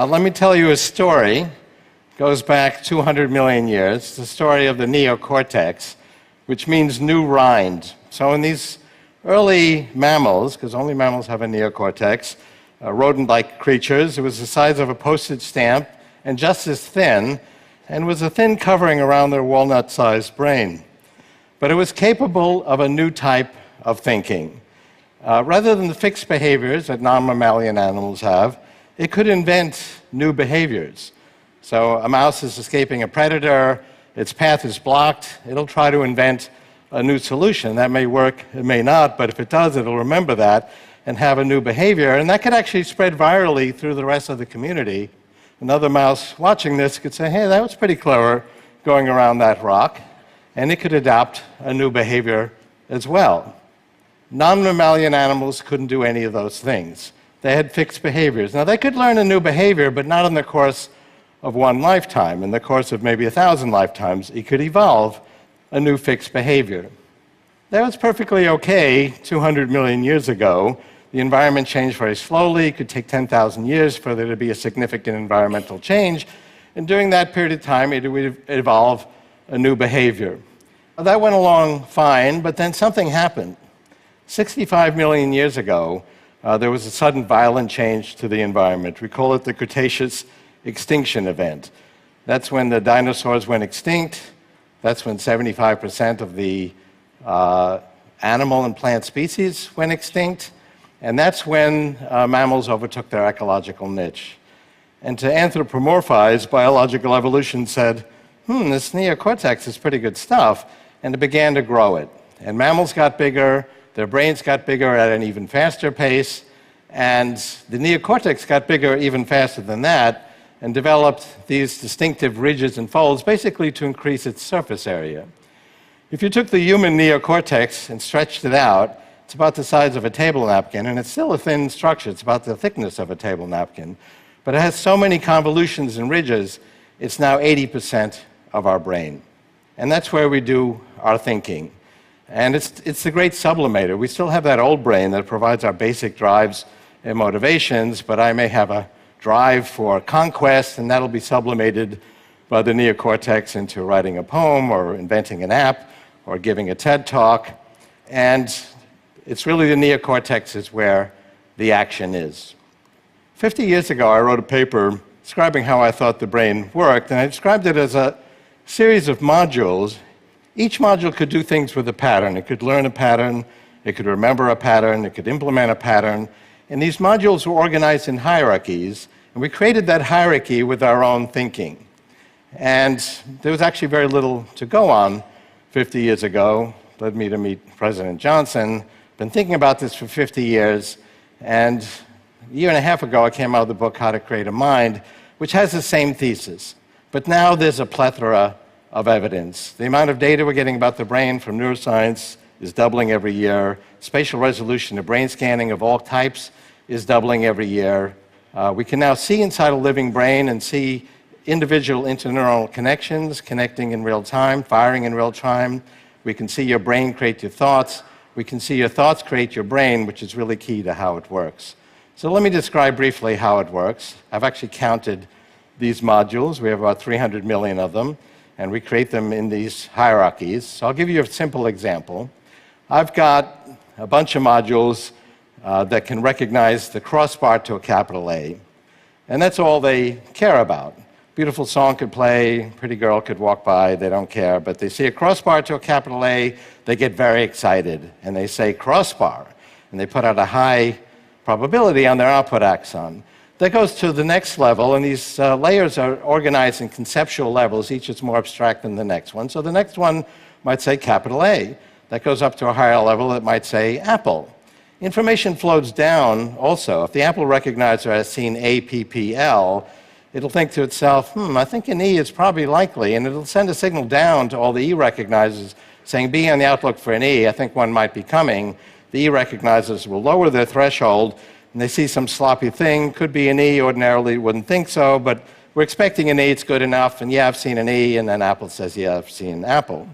Let me tell you a story. It goes back 200 million years. It's the story of the neocortex, which means new rind. So in these early mammals, because only mammals have a neocortex, rodent-like creatures, it was the size of a postage stamp and just as thin, and was a thin covering around their walnut-sized brain. But it was capable of a new type of thinking. Rather than the fixed behaviors that non-mammalian animals have, it could invent new behaviors. So a mouse is escaping a predator, its path is blocked, it'll try to invent a new solution. That may work, it may not, but if it does, it'll remember that and have a new behavior. And that could actually spread virally through the rest of the community. Another mouse watching this could say, hey, that was pretty clever going around that rock, and it could adopt a new behavior as well. Non-mammalian animals couldn't do any of those things. They had fixed behaviors. Now, they could learn a new behavior, but not in the course of one lifetime. In the course of maybe 1,000 lifetimes, it could evolve a new fixed behavior. That was perfectly okay 200 million years ago. The environment changed very slowly. It could take 10,000 years for there to be a significant environmental change. And during that period of time, it would evolve a new behavior. That went along fine, but then something happened. 65 million years ago, there was a sudden violent change to the environment. We call it the Cretaceous extinction event. That's when the dinosaurs went extinct. That's when 75% of the animal and plant species went extinct. And that's when mammals overtook their ecological niche. And to anthropomorphize, biological evolution said, this neocortex is pretty good stuff, and it began to grow it. And mammals got bigger, their brains got bigger at an even faster pace, and the neocortex got bigger even faster than that, and developed these distinctive ridges and folds, basically to increase its surface area. If you took the human neocortex and stretched it out, it's about the size of a table napkin, and it's still a thin structure. It's about the thickness of a table napkin. But it has so many convolutions and ridges, it's now 80% of our brain. And that's where we do our thinking. And it's the great sublimator. We still have that old brain that provides our basic drives and motivations, but I may have a drive for conquest, and that'll be sublimated by the neocortex into writing a poem or inventing an app or giving a TED Talk. And it's really the neocortex is where the action is. 50 years ago, I wrote a paper describing how I thought the brain worked, and I described it as a series of modules. Each module could do things with a pattern. It could learn a pattern, it could remember a pattern, it could implement a pattern. And these modules were organized in hierarchies, and we created that hierarchy with our own thinking. And there was actually very little to go on 50 years ago. Led me to meet President Johnson. Been thinking about this for 50 years, and a year and a half ago I came out with the book How to Create a Mind, which has the same thesis. But now there's a plethora of evidence. The amount of data we're getting about the brain from neuroscience is doubling every year. Spatial resolution of brain scanning of all types is doubling every year. We can now see inside a living brain and see individual interneuronal connections connecting in real time, firing in real time. We can see your brain create your thoughts. We can see your thoughts create your brain, which is really key to how it works. So let me describe briefly how it works. I've actually counted these modules. We have about 300 million of them, and we create them in these hierarchies. So I'll give you a simple example. I've got a bunch of modules that can recognize the crossbar to a capital A, and that's all they care about. Beautiful song could play, pretty girl could walk by, they don't care, but they see a crossbar to a capital A, they get very excited, and they say crossbar, and they put out a high probability on their output axon. That goes to the next level, and these layers are organized in conceptual levels. Each is more abstract than the next one. So the next one might say capital A. That goes up to a higher level that might say apple. Information flows down also. If the Apple recognizer has seen APPL, it'll think to itself, I think an E is probably likely, and it'll send a signal down to all the E recognizers saying, be on the outlook for an E, I think one might be coming. The E recognizers will lower their threshold, and they see some sloppy thing, could be an E, ordinarily wouldn't think so, but we're expecting an E, it's good enough, and yeah, I've seen an E, and then Apple says, yeah, I've seen Apple.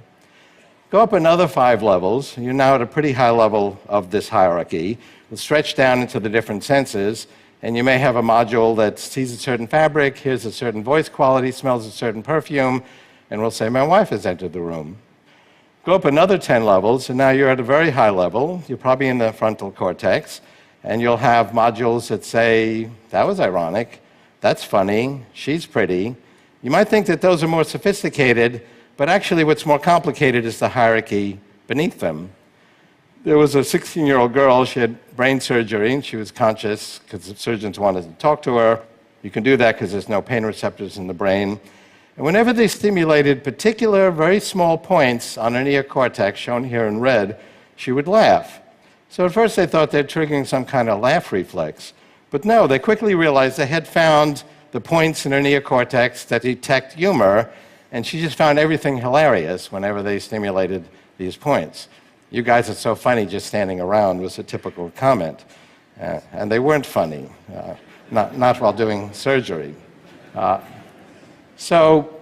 Go up another 5 levels, you're now at a pretty high level of this hierarchy. We'll stretch down into the different senses, And you may have a module that sees a certain fabric, hears a certain voice quality, smells a certain perfume, and will say, my wife has entered the room. Go up another 10 levels, and now you're at a very high level. You're probably in the frontal cortex, and you'll have modules that say, that was ironic, that's funny, she's pretty. You might think that those are more sophisticated, but actually what's more complicated is the hierarchy beneath them. There was a 16-year-old girl, she had brain surgery, and she was conscious because the surgeons wanted to talk to her. You can do that because there's no pain receptors in the brain. And whenever they stimulated particular, very small points on her neocortex, shown here in red, she would laugh. So at first they thought they were triggering some kind of laugh reflex. But no, they quickly realized they had found the points in her neocortex that detect humor, and she just found everything hilarious whenever they stimulated these points. You guys are so funny just standing around was a typical comment. And they weren't funny, not while doing surgery. So,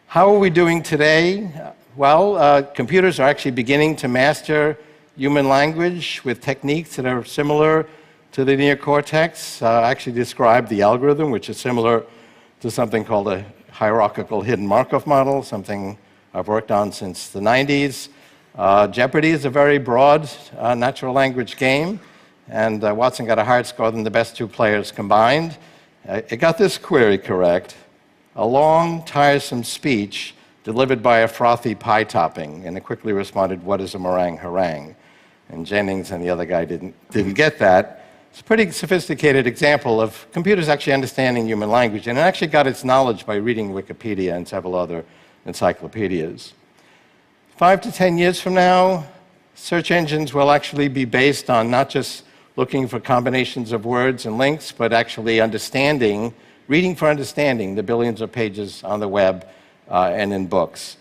how are we doing today? Well, computers are actually beginning to master human language with techniques that are similar to the neocortex. I actually described the algorithm, which is similar to something called a hierarchical hidden Markov model, something I've worked on since the 90s. Jeopardy is a very broad natural language game, and Watson got a higher score than the best two players combined. It got this query correct: a long, tiresome speech delivered by a frothy pie topping, and it quickly responded, what is a meringue harangue? And Jennings and the other guy didn't get that. It's a pretty sophisticated example of computers actually understanding human language, and it actually got its knowledge by reading Wikipedia and several other encyclopedias. 5 to 10 years from now, search engines will actually be based on not just looking for combinations of words and links, but actually understanding, reading for understanding the billions of pages on the web and in books.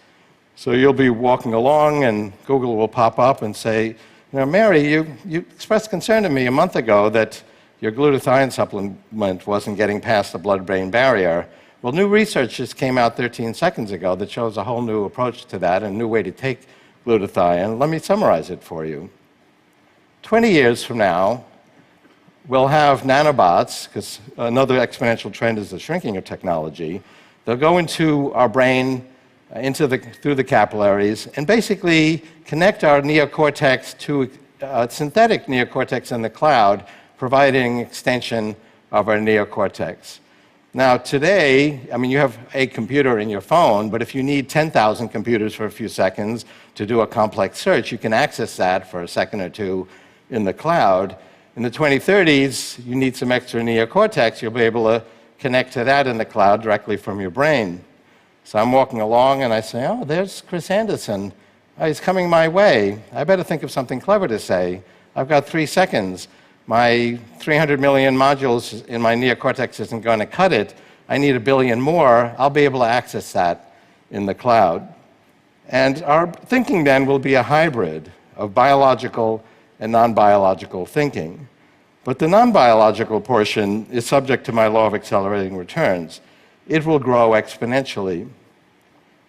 So you'll be walking along and Google will pop up and say, you know, Mary, you expressed concern to me a month ago that your glutathione supplement wasn't getting past the blood-brain barrier. Well, new research just came out 13 seconds ago that shows a whole new approach to that and a new way to take glutathione. Let me summarize it for you. 20 years from now, we'll have nanobots, because another exponential trend is the shrinking of technology. They'll go into our brain, through the capillaries, and basically connect our neocortex to a synthetic neocortex in the cloud, providing extension of our neocortex. Now, today, I mean, you have a computer in your phone, but if you need 10,000 computers for a few seconds to do a complex search, you can access that for a second or two in the cloud. In the 2030s, you need some extra neocortex. You'll be able to connect to that in the cloud directly from your brain. So I'm walking along, and I say, oh, there's Chris Anderson. Oh, he's coming my way. I better think of something clever to say. I've got 3 seconds. My 300 million modules in my neocortex isn't going to cut it. I need 1 billion more. I'll be able to access that in the cloud. And our thinking then will be a hybrid of biological and non-biological thinking. But the non-biological portion is subject to my law of accelerating returns. It will grow exponentially.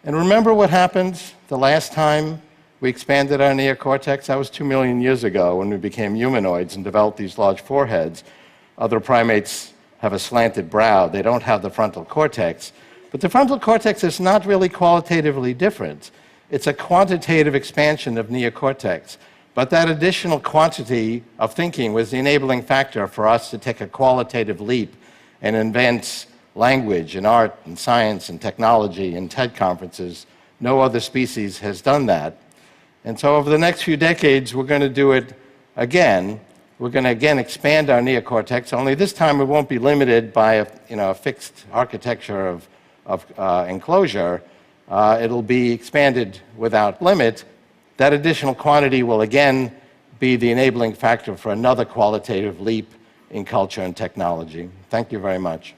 And remember what happened the last time we expanded our neocortex? That was 2 million years ago when we became humanoids and developed these large foreheads. Other primates have a slanted brow. They don't have the frontal cortex. But the frontal cortex is not really qualitatively different. It's a quantitative expansion of neocortex. But that additional quantity of thinking was the enabling factor for us to take a qualitative leap and invent language and art and science and technology and TED conferences. No other species has done that. And so over the next few decades, we're going to do it again. We're going to again expand our neocortex, only this time it won't be limited by a fixed architecture of enclosure. It'll be expanded without limit. That additional quantity will again be the enabling factor for another qualitative leap in culture and technology. Thank you very much.